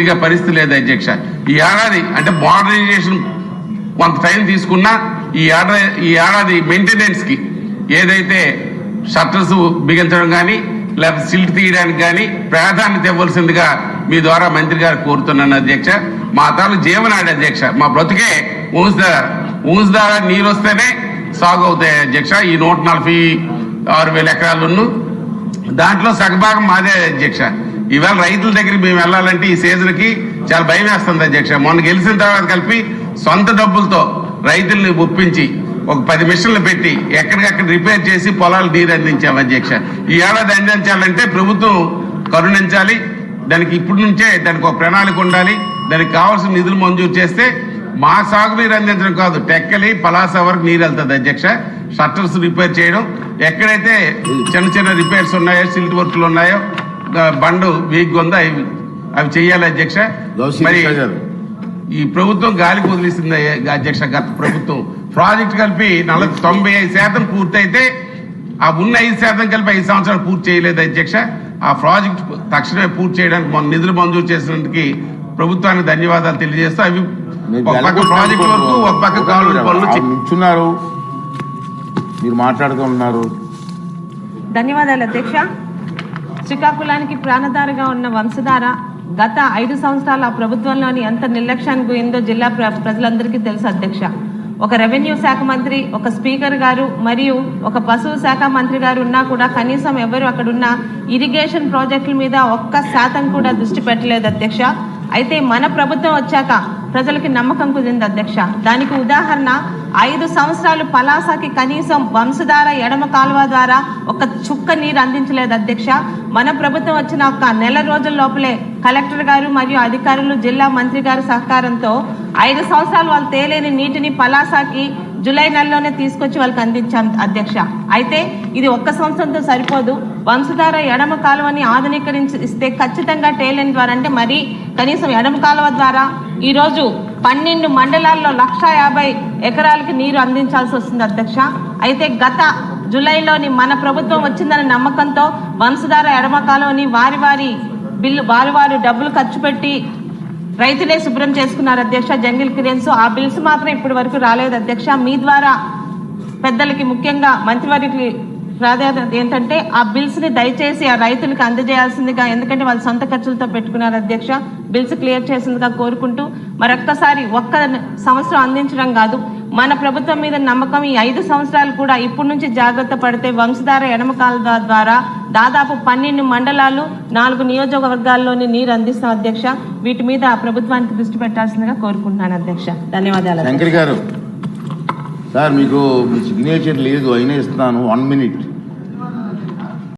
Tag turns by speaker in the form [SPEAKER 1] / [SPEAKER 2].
[SPEAKER 1] ఇక పరిస్థితి లేదు అధ్యక్ష. ఈ ఏడాది అంటే మోడర్నైజేషన్ కొంత టైం తీసుకున్నా ఈ ఏడాది మెయింటెనెన్స్ కి ఏదైతే షట్టర్స్ బిగించడం కానీ లేకపోతే సిల్ట్ తీయడానికి కానీ ప్రాధాన్యత ఇవ్వాల్సిందిగా మీ ద్వారా మంత్రి గారు కోరుతున్నాను అధ్యక్ష. మా తాలూకు జీవనాడి అధ్యక్ష, మా బ్రతుకే ఊన్స్ ద్వారా నీరు వస్తేనే సాగు అవుతాయి అధ్యక్ష. ఈ 146,000 ఎకరాలను దాంట్లో సగభాగం మాదే అధ్యక్ష. ఇవాళ రైతుల దగ్గరికి మేము వెళ్ళాలంటే ఈ సీజన్కి చాలా భయం వేస్తుంది అధ్యక్ష. మొన్న గెలిచిన తర్వాత కలిపి సొంత డబ్బులతో రైతుల్ని ఒప్పించి ఒక 10 మిషన్లు పెట్టి ఎక్కడికక్కడ రిపేర్ చేసి పొలాలు నీరు అందించాము అధ్యక్ష. ఈ ఏడాది అందించాలంటే ప్రభుత్వం కరుణించాలి. దానికి ఇప్పటి నుంచే దానికి ఒక ప్రణాళిక ఉండాలి. దానికి కావాల్సిన నిధులు మంజూరు చేస్తే మా సాగునీరు అందించడం కాదు, టెక్కలి పలాస వరకు నీరు వెళ్తుంది అధ్యక్ష. షట్టర్స్ రిపేర్ చేయడం, ఎక్కడైతే చిన్న చిన్న రిపేర్స్ ఉన్నాయో సిల్ట్ వర్క్లు ఉన్నాయో బండు వీక్ ఉందో అవి చెయ్యాలి అధ్యక్ష. మరి ఈ ప్రభుత్వం గాలికి వదిలేసింది అధ్యక్ష. గత ప్రభుత్వం ప్రాజెక్ట్ కలిపి 95% పూర్తయితే ఆ ఉన్న 5% కలిపి 5 సంవత్సరాలు పూర్తి చేయలేదు అధ్యక్ష. ఆ ప్రాజెక్ట్ తక్షణమే పూర్తి చేయడానికి మన నిధులు మంజూరు చేసినందుకు ప్రభుత్వానికి ధన్యవాదాలు తెలియజేస్తూ అవి ఒక పక్క ప్రాజెక్ట్ వరకు ఒక పక్క కాలువ పనులు
[SPEAKER 2] మీరు మాట్లాడుతున్నారు.
[SPEAKER 3] ధన్యవాదాలు అధ్యక్ష. శ్రీకాకుళానికి ప్రాణధారగా ఉన్న వంశధార గత 5 సంవత్సరాల ప్రభుత్వంలోని ఎంత నిర్లక్ష్యానికి పోయిందో జిల్లా ప్రజలందరికీ తెలుసు అధ్యక్ష. ఒక రెవెన్యూ శాఖ మంత్రి, ఒక స్పీకర్ గారు మరియు ఒక పశువు శాఖ మంత్రి గారు ఉన్నా కూడా కనీసం ఎవరు అక్కడున్న ఇరిగేషన్ ప్రాజెక్టుల మీద 1% కూడా దృష్టి పెట్టలేదు అధ్యక్ష. అయితే మన ప్రభుత్వం వచ్చాక ప్రజలకి నమ్మకం కుదిరింది అధ్యక్ష. దానికి ఉదాహరణ 5 సంవత్సరాలు పలాసకి కనీసం వంశధార ఎడమ కాలువ ద్వారా ఒక చుక్క నీరు అందించలేదు అధ్యక్ష. మన ప్రభుత్వం వచ్చిన ఒక నెల రోజుల లోపలే కలెక్టర్ గారు మరియు అధికారులు జిల్లా మంత్రి గారి సహకారంతో 5 సంవత్సరాలు వాళ్ళు తేలేని నీటిని పలాసకి జూలై నెలలోనే తీసుకొచ్చి వాళ్ళకి అందించాం అధ్యక్ష. అయితే ఇది 1 సంవత్సరంతో సరిపోదు. వంశధార ఎడమ కాలువని ఆధునీకరిస్తే ఖచ్చితంగా టేలెన్ ద్వారా అంటే మరి కనీసం ఎడమ కాలువ ద్వారా ఈరోజు 12 మండలాల్లో 150 ఎకరాలకి నీరు అందించాల్సి వస్తుంది అధ్యక్ష. అయితే గత జూలైలోని మన ప్రభుత్వం వచ్చిందనే నమ్మకంతో వంశధార ఎడమ కాలువని వారి డబ్బులు ఖర్చు పెట్టి రైతులే శుభ్రం చేసుకున్నారు అధ్యక్ష. జంగిల్ క్లియరెన్స్ ఆ బిల్స్ మాత్రం ఇప్పటి వరకు రాలేదు అధ్యక్ష. మీ ద్వారా పెద్దలకి ముఖ్యంగా మంత్రివారికి ప్రాధాన్యత ఏంటంటే ఆ బిల్స్ ని దయచేసి ఆ రైతులకు అందజేయాల్సిందిగా, ఎందుకంటే వాళ్ళు సొంత ఖర్చులతో పెట్టుకున్నారు అధ్యక్ష. బిల్స్ క్లియర్ చేసిందిగా కోరుకుంటూ మరొక్కసారి 1 సంవత్సరం అందించడం కాదు, మన ప్రభుత్వం మీద నమ్మకం ఈ 5 సంవత్సరాలు కూడా ఇప్పటి నుంచి జాగ్రత్త పడితే వంశధార ఎడమకాల ద్వారా దాదాపు 12 మండలాలు 4 నియోజకవర్గాల్లోని నీరు అందిస్తాం అధ్యక్ష. వీటి మీద ప్రభుత్వానికి దృష్టి పెట్టాల్సిందిగా కోరుకుంటున్నాను అధ్యక్ష. ధన్యవాదాలు.
[SPEAKER 2] శంకర్ గారు, సార్ మీకు సిగ్నేచర్ లేదు అయినా ఇస్తున్నాను 1 minute.